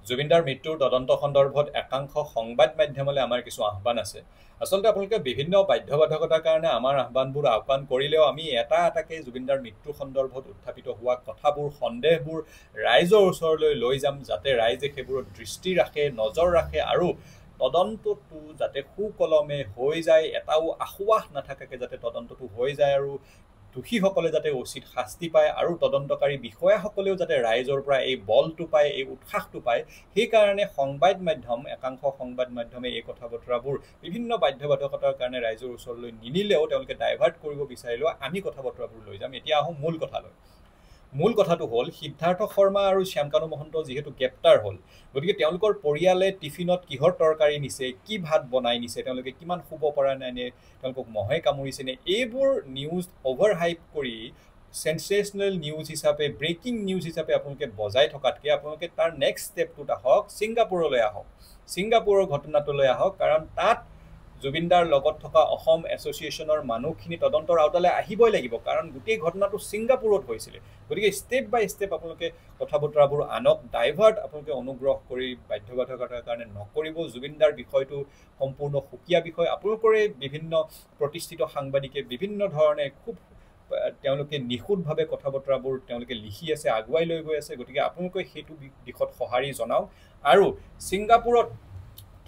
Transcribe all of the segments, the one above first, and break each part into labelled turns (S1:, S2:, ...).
S1: জুবিনদাৰ মৃত্যুৰ তদন্ত সন্দৰ্ভত একাংশ সংবাদ মাধ্যমলৈ আমাৰ কিছু আহ্বান আছে আচলতে আপোনালোকে বিভিন্ন বাধ্যবাধকতাৰ কাৰণে আমাৰ আহ্বানবোৰ আহ্বান কৰিলেও আমি এটা এটাকে জুবিনদাৰ মৃত্যু সন্দৰ্ভত উত্থাপিত হোৱা কথাবোৰ সন্দেহবোৰ ৰাইজৰ ওচৰলৈ লৈ যাম যাতে ৰাইজে সেইবোৰত দৃষ্টি ৰাখে নজৰ ৰাখে আৰু তদন্তটো যাতে সুকলমে হৈ যায় এটাও আশুৱাহ নাথাকাকে যাতে তদন্তটো হৈ যায় আৰু দোষীসকলে যাতে উচিত শাস্তি পায় আৰু তদন্তকাৰী বিষয়াসকলেও যাতে ৰাইজৰ পৰা এই বলটো পায় এই উৎসাহটো পায় সেইকাৰণে সংবাদ মাধ্যম একাংশ সংবাদ মাধ্যমে এই কথা বতৰাবোৰ বিভিন্ন বাধ্যবাধকতাৰ কাৰণে ৰাইজৰ ওচৰলৈ নিনিলেও তেওঁলোকে ডাইভাৰ্ট কৰিব বিচাৰিলেও আমি কথা বতৰাবোৰ লৈ যাম এতিয়া আহোঁ মূল কথালৈ মূল কথাটো হ'ল সিদ্ধাৰ্থ শৰ্মা আৰু শ্যামকানু মহন্ত যিহেতু গ্ৰেপ্তাৰ হ'ল গতিকে তেওঁলোকৰ পৰিয়ালে টিফিনত কিহৰ তৰকাৰী নিছে কি ভাত বনাই নিছে তেওঁলোকে কিমান শুব পৰা নাই নে তেওঁলোকক মহে কামুৰিছে নে এইবোৰ নিউজ অভাৰ হাইপ কৰি সেনসেশনেল নিউজ হিচাপে ব্ৰেকিং নিউজ হিচাপে আপোনালোকে বজাই থকাতকে আপোনালোকে তাৰ নেক্সট ষ্টেপটোত আহক ছিংগাপুৰলৈ আহক ছিংগাপুৰৰ ঘটনাটোলৈ আহক কাৰণ তাত জুবিনদাৰ লগত থকা অসম এছ'চিয়েশ্যনৰ মানুহখিনি তদন্তৰ আওতালৈ আহিবই লাগিব কাৰণ গোটেই ঘটনাটো ছিংগাপুৰত হৈছিলে গতিকে ষ্টেপ বাই ষ্টেপ আপোনালোকে কথা বতৰাবোৰ আনক ডাইভাৰ্ট আপোনালোকে অনুগ্ৰহ কৰি বাধ্যবাধকতাৰ কাৰণে নকৰিব জুবিনদাৰ বিষয়টো সম্পূৰ্ণ সুকীয়া বিষয় আপোনালোকৰে বিভিন্ন প্ৰতিষ্ঠিত সাংবাদিকে বিভিন্ন ধৰণে খুব তেওঁলোকে নিখুঁতভাৱে কথা বতৰাবোৰ তেওঁলোকে লিখি আছে আগুৱাই লৈ গৈ আছে গতিকে আপোনালোকে সেইটো দিশত সঁহাৰি জনাওক আৰু ছিংগাপুৰত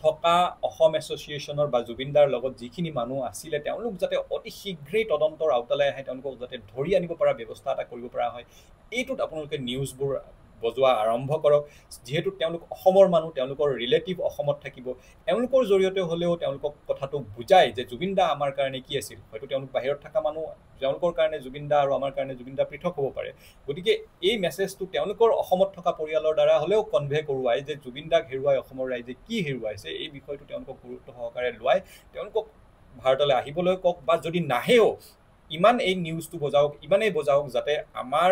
S1: থকা অসম এছ'চিয়েশ্যনৰ বা জুবিনদাৰ লগত যিখিনি মানুহ আছিলে তেওঁলোক যাতে অতি শীঘ্ৰেই তদন্তৰ আওতালৈ আহে তেওঁলোকক যাতে ধৰি আনিব পৰা ব্যৱস্থা এটা কৰিব পৰা হয় এইটোত আপোনালোকে নিউজবোৰ বজোৱা আৰম্ভ কৰক যিহেতু তেওঁলোক অসমৰ মানুহ তেওঁলোকৰ ৰিলেটিভ অসমত থাকিব তেওঁলোকৰ জৰিয়তে হ'লেও তেওঁলোকক কথাটো বুজায় যে জুবিনদা আমাৰ কাৰণে কি আছিল হয়তো তেওঁলোক বাহিৰত থকা মানুহ তেওঁলোকৰ কাৰণে জুবিনদা আৰু আমাৰ কাৰণে জুবিনদা পৃথক হ'ব পাৰে গতিকে এই মেছেজটো তেওঁলোকৰ অসমত থকা পৰিয়ালৰ দ্বাৰা হ'লেও কনভে কৰোৱাই যে জুবিনদাক হেৰুৱাই অসমৰ ৰাইজে কি হেৰুৱাইছে এই বিষয়টো তেওঁলোকক গুৰুত্ব সহকাৰে লোৱাই তেওঁলোকক ভাৰতলৈ আহিবলৈ কওক বা যদি নাহেও ইমান এই নিউজটো বজাওক ইমানেই বজাওক যাতে আমাৰ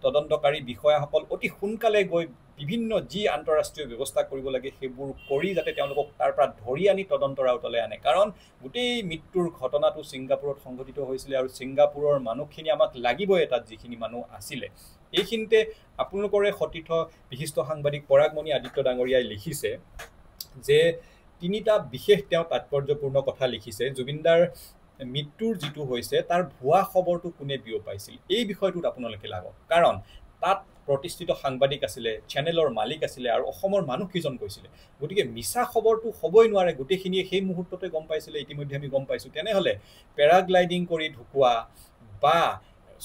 S1: তদন্তকাৰী বিষয়াসকল অতি সোনকালে গৈ বিভিন্ন যি আন্তঃৰাষ্ট্ৰীয় ব্যৱস্থা কৰিব লাগে সেইবোৰ কৰি যাতে তেওঁলোকক তাৰ পৰা ধৰি আনি তদন্তৰ আওতালৈ আনে কাৰণ গোটেই মৃত্যুৰ ঘটনাটো ছিংগাপুৰত সংঘটিত হৈছিলে আৰু ছিংগাপুৰৰ মানুহখিনি আমাক লাগিবই তাত যিখিনি মানুহ আছিলে এইখিনিতে আপোনালোকৰে সতীৰ্থ বিশিষ্ট সাংবাদিক পৰাগমণি আদিত্য ডাঙৰীয়াই লিখিছে যে তিনিটা বিশেষ তেওঁ তাৎপৰ্যপূৰ্ণ কথা লিখিছে জুবিনদাৰ মৃত্যুৰ যিটো হৈছে তাৰ ভুৱা খবৰটো কোনে বিয়পাইছিল এই বিষয়টোত আপোনালোকে লাগক কাৰণ তাত প্ৰতিষ্ঠিত সাংবাদিক আছিলে চেনেলৰ মালিক আছিলে আৰু অসমৰ মানুহ কিজন কৈছিলে গতিকে মিছা খবৰটো হ'বই নোৱাৰে গোটেইখিনিয়ে সেই মুহূৰ্ততে গম পাইছিলে ইতিমধ্যে আমি গম পাইছোঁ তেনেহ'লে পেৰাগ্লাইডিং কৰি ঢুকুৱা বা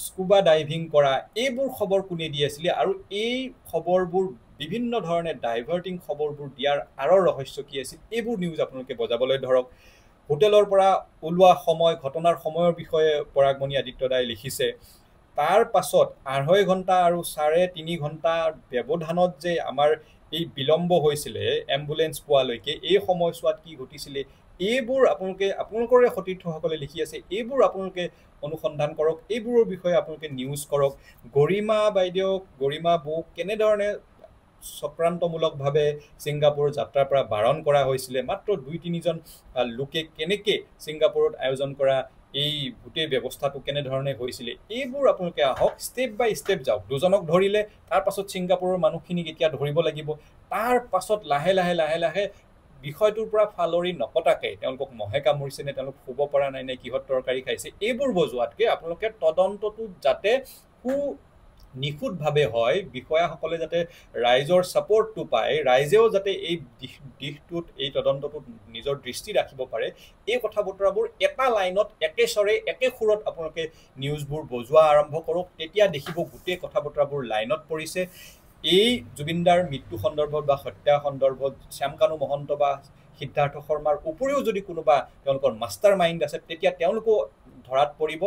S1: স্কুবা ডাইভিং কৰা এইবোৰ খবৰ কোনে দি আছিলে আৰু এই খবৰবোৰ বিভিন্ন ধৰণে ডাইভাৰ্টিং খবৰবোৰ দিয়াৰ আঁৰৰ ৰহস্য কি আছিল এইবোৰ নিউজ আপোনালোকে বজাবলৈ ধৰক হোটেলৰ পৰা ওলোৱা সময় ঘটনাৰ সময়ৰ বিষয়ে পৰাগমণি আদিত্য দাই লিখিছে তাৰ পাছত 2.5 ঘণ্টা আৰু 3.5 ঘণ্টাৰ ব্যৱধানত যে আমাৰ এই বিলম্ব হৈছিলে এম্বুলেন্স পোৱালৈকে এই সময়ছোৱাত কি ঘটিছিলে এইবোৰ আপোনালোকৰে সতীৰ্থসকলে লিখি আছে এইবোৰ আপোনালোকে অনুসন্ধান কৰক এইবোৰৰ বিষয়ে আপোনালোকে নিউজ কৰক গৰিমা বাইদেউক গৰিমা বৌক কেনেধৰণে চক্ৰান্তমূলকভাৱে ছিংগাপুৰ যাত্ৰাৰ পৰা বাৰণ কৰা হৈছিলে মাত্ৰ 2-3জন লোকে কেনেকৈ ছিংগাপুৰত আয়োজন কৰা এই গোটেই ব্যৱস্থাটো কেনেধৰণে হৈছিলে এইবোৰ আপোনালোকে আহক ষ্টেপ বাই ষ্টেপ যাওক দুজনক ধৰিলে তাৰ পাছত ছিংগাপুৰৰ মানুহখিনিক এতিয়া ধৰিব লাগিব তাৰ পাছত লাহে লাহে বিষয়টোৰ পৰা ফালৰি নকটাকে তেওঁলোকক মহে কামুৰিছে নে তেওঁলোক শুব পৰা নাই নে কিহত তৰকাৰী খাইছে এইবোৰ বজোৱাতকে আপোনালোকে তদন্তটো যাতে নিখুঁতভাৱে হয় বিষয়াসকলে যাতে ৰাইজৰ ছাপৰ্টটো পায় ৰাইজেও যাতে এই দিশটোত এই তদন্তটোত নিজৰ দৃষ্টি ৰাখিব পাৰে এই কথা বতৰাবোৰ এটা লাইনত একেস্বৰে একে সুৰত আপোনালোকে নিউজবোৰ বজোৱা আৰম্ভ কৰক তেতিয়া দেখিব গোটেই কথা বতৰাবোৰ লাইনত পৰিছে এই জুবিনদাৰ মৃত্যু সন্দৰ্ভত বা হত্যা সন্দৰ্ভত শ্যামকানু মহন্ত বা সিদ্ধাৰ্থ শৰ্মাৰ উপৰিও যদি কোনোবা তেওঁলোকৰ মাষ্টাৰ মাইণ্ড আছে তেতিয়া তেওঁলোকো ধৰাত পৰিব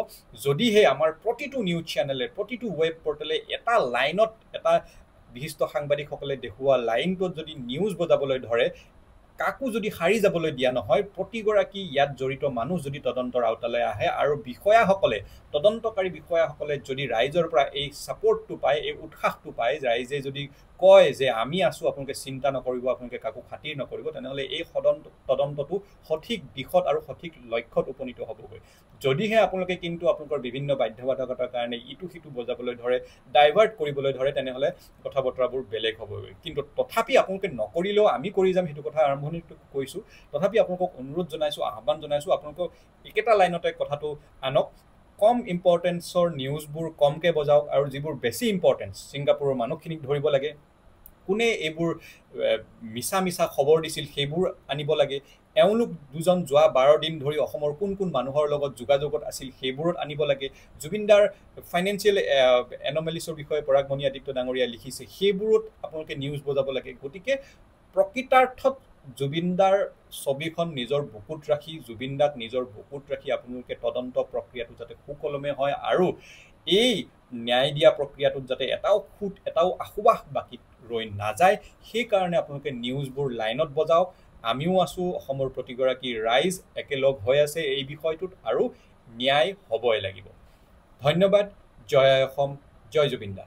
S1: যদিহে আমাৰ প্ৰতিটো নিউজ চেনেলে প্ৰতিটো ৱেব পৰ্টেলে এটা লাইনত এটা বিশিষ্ট সাংবাদিকসকলে দেখুওৱা লাইনটোত যদি নিউজ বজাবলৈ ধৰে কাকো যদি সাৰি যাবলৈ দিয়া নহয়, প্ৰতিগৰাকী ইয়াত জড়িত মানুহ যদি তদন্তৰ আওতালৈ আহে আৰু বিষয়াসকলে, তদন্তকাৰী বিষয়াসকলে যদি ৰাইজৰ পৰা এই ছাপৰ্টটো পায়, এই উৎসাহটো পায়, ৰাইজে যদি কয় যে আমি আছোঁ, আপোনালোকে চিন্তা নকৰিব, আপোনালোকে কাকো খাতিৰ নকৰিব, তেনেহ'লে এই তদন্তটো সঠিক দিশত আৰু সঠিক লক্ষ্যত উপনীত হ'বগৈ। যদিহে আপোনালোকে কিন্তু আপোনালোকৰ বিভিন্ন বাধ্যবাধকতাৰ কাৰণে ইটো সিটো বজাবলৈ ধৰে, ডাইভাৰ্ট কৰিবলৈ ধৰে, তেনেহ'লে কথা বতৰাবোৰ বেলেগ হ'বগৈ। কিন্তু তথাপি আপোনালোকে নকৰিলেও আমি কৰি যাম, সেইটো কথা আৰম্ভণিত কৈছোঁ। তথাপি আপোনালোকক অনুৰোধ জনাইছোঁ, আহ্বান জনাইছোঁ, আপোনালোকক একেটা লাইনতে কথাটো আনক। কম ইম্পৰ্টেঞ্চৰ নিউজবোৰ কমকৈ বজাওক, আৰু যিবোৰ বেছি ইম্পৰ্টেঞ্চ, ছিংগাপুৰৰ মানুহখিনিক ধৰিব লাগে, কোনে এইবোৰ মিছা খবৰ দিছিল সেইবোৰ আনিব লাগে, এওঁলোক দুজন যোৱা 12 দিন ধৰি অসমৰ কোন কোন মানুহৰ লগত যোগাযোগত আছিল সেইবোৰত আনিব লাগে, জুবিনদাৰ ফাইনেন্সিয়েল এনমেলিছৰ বিষয়ে পৰাগমণি আদিত্য ডাঙৰীয়াই লিখিছে, সেইবোৰত আপোনালোকে নিউজ বজাব লাগে। গতিকে প্ৰকৃতাৰ্থত জুবিনদাৰ ছবিখন নিজৰ বুকুত ৰাখি, জুবিনদাক নিজৰ বুকুত ৰাখি আপোনালোকে তদন্ত প্ৰক্ৰিয়াটো যাতে সুকলমে হয়, আৰু এই ন্যায় দিয়া প্ৰক্ৰিয়াটোত যাতে এটাও খুঁত, এটাও আশুবাস বাকী ৰৈ নাযায়, সেইকাৰণে আপোনালোকে নিউজবোৰ লাইনত বজাওক। আমিও আছোঁ, অসমৰ প্ৰতিগৰাকী ৰাইজ একেলগ হৈ আছে এই বিষয়টোত, আৰু ন্যায় হ'বই লাগিব। ধন্যবাদ। জয় অসম, জয় জুবিনদা।